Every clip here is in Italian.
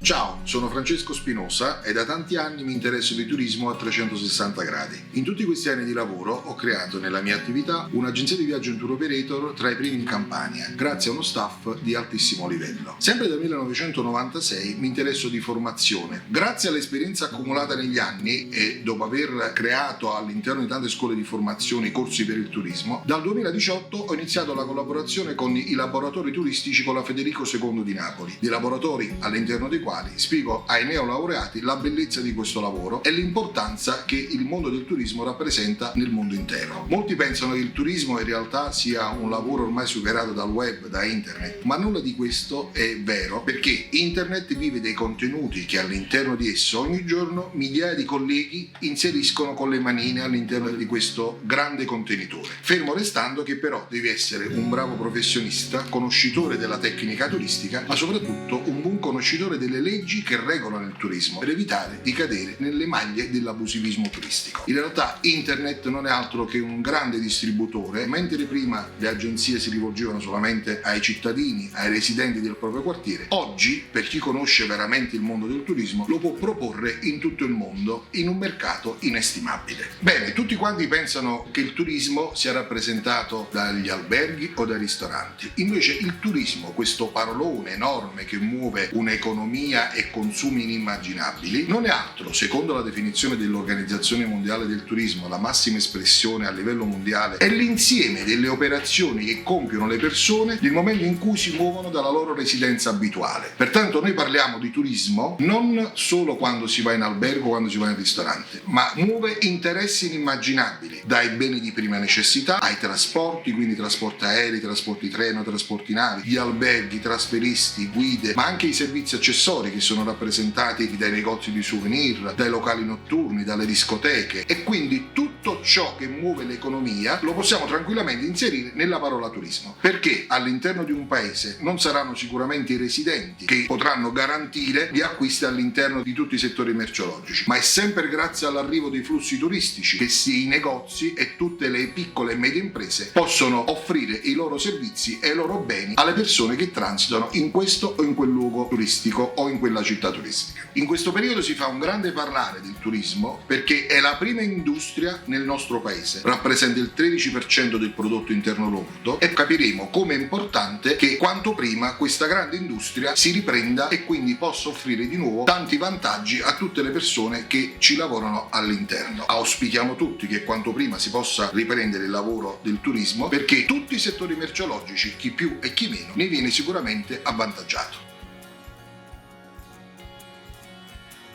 Ciao, sono Francesco Spinosa e da tanti anni mi interesso di turismo a 360 gradi. In tutti questi anni di lavoro ho creato nella mia attività un'agenzia di viaggio in tour operator tra i primi in Campania, grazie a uno staff di altissimo livello. Sempre dal 1996 mi interesso di formazione. Grazie all'esperienza accumulata negli anni e dopo aver creato all'interno di tante scuole di formazione corsi per il turismo, dal 2018 ho iniziato la collaborazione con i laboratori turistici con la Federico II di Napoli, di laboratori all'interno dei quali spiego ai neolaureati la bellezza di questo lavoro e l'importanza che il mondo del turismo rappresenta nel mondo intero. Molti pensano che il turismo in realtà sia un lavoro ormai superato dal web, da internet, ma nulla di questo è vero, perché internet vive dei contenuti che all'interno di esso ogni giorno migliaia di colleghi inseriscono con le manine all'interno di questo grande contenitore. Fermo restando che però devi essere un bravo professionista, conoscitore della tecnica turistica, ma soprattutto un buon conoscitore delle leggi che regolano il turismo per evitare di cadere nelle maglie dell'abusivismo turistico. In realtà internet non è altro che un grande distributore, mentre prima le agenzie si rivolgevano solamente ai cittadini, ai residenti del proprio quartiere, oggi per chi conosce veramente il mondo del turismo lo può proporre in tutto il mondo in un mercato inestimabile. Bene, tutti quanti pensano che il turismo sia rappresentato dagli alberghi o dai ristoranti, invece il turismo, questo parolone enorme che muove un'economia e consumi inimmaginabili, non è altro, secondo la definizione dell'Organizzazione Mondiale del Turismo, la massima espressione a livello mondiale, è l'insieme delle operazioni che compiono le persone nel momento in cui si muovono dalla loro residenza abituale. Pertanto noi parliamo di turismo non solo quando si va in albergo o quando si va in ristorante, ma muove interessi inimmaginabili, dai beni di prima necessità ai trasporti, quindi trasporti aerei, trasporti treno, trasporti navi, gli alberghi, trasferisti, guide, ma anche i servizi accessori che sono rappresentati dai negozi di souvenir, dai locali notturni, dalle discoteche, e quindi tutto ciò che muove l'economia lo possiamo tranquillamente inserire nella parola turismo, perché all'interno di un paese non saranno sicuramente i residenti che potranno garantire gli acquisti all'interno di tutti i settori merceologici, ma è sempre grazie all'arrivo dei flussi turistici che i negozi e tutte le piccole e medie imprese possono offrire i loro servizi e i loro beni alle persone che transitano in questo o in quel luogo turistico o in quella città turistica. In questo periodo si fa un grande parlare del turismo perché è la prima industria nel nostro paese, rappresenta il 13% del prodotto interno lordo, e capiremo come è importante che quanto prima questa grande industria si riprenda e quindi possa offrire di nuovo tanti vantaggi a tutte le persone che ci lavorano all'interno. Auspichiamo tutti che quanto prima si possa riprendere il lavoro del turismo, perché tutti i settori merceologici, chi più e chi meno, ne viene sicuramente avvantaggiato.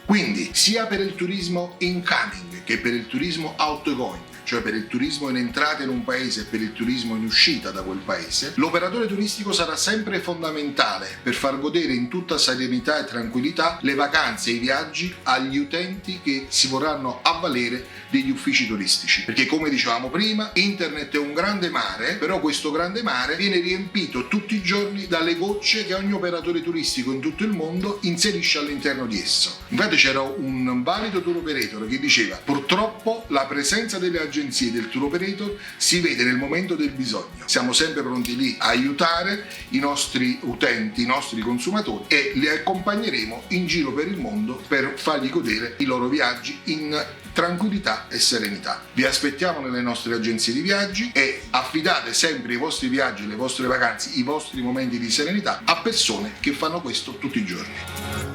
Quindi sia per il turismo incoming che per il turismo outgoing, cioè per il turismo in entrata in un paese e per il turismo in uscita da quel paese, l'operatore turistico sarà sempre fondamentale per far godere in tutta serenità e tranquillità le vacanze e i viaggi agli utenti che si vorranno avvalere degli uffici turistici. Perché come dicevamo prima, internet è un grande mare, però questo grande mare viene riempito tutti i giorni dalle gocce che ogni operatore turistico in tutto il mondo inserisce all'interno di esso. Infatti c'era un valido tour operator che diceva: purtroppo la presenza delle agenzie del tour operator si vede nel momento del bisogno. Siamo sempre pronti lì a aiutare i nostri utenti, i nostri consumatori, e li accompagneremo in giro per il mondo per fargli godere i loro viaggi in tranquillità e serenità. Vi aspettiamo nelle nostre agenzie di viaggi e affidate sempre i vostri viaggi, le vostre vacanze, i vostri momenti di serenità a persone che fanno questo tutti i giorni.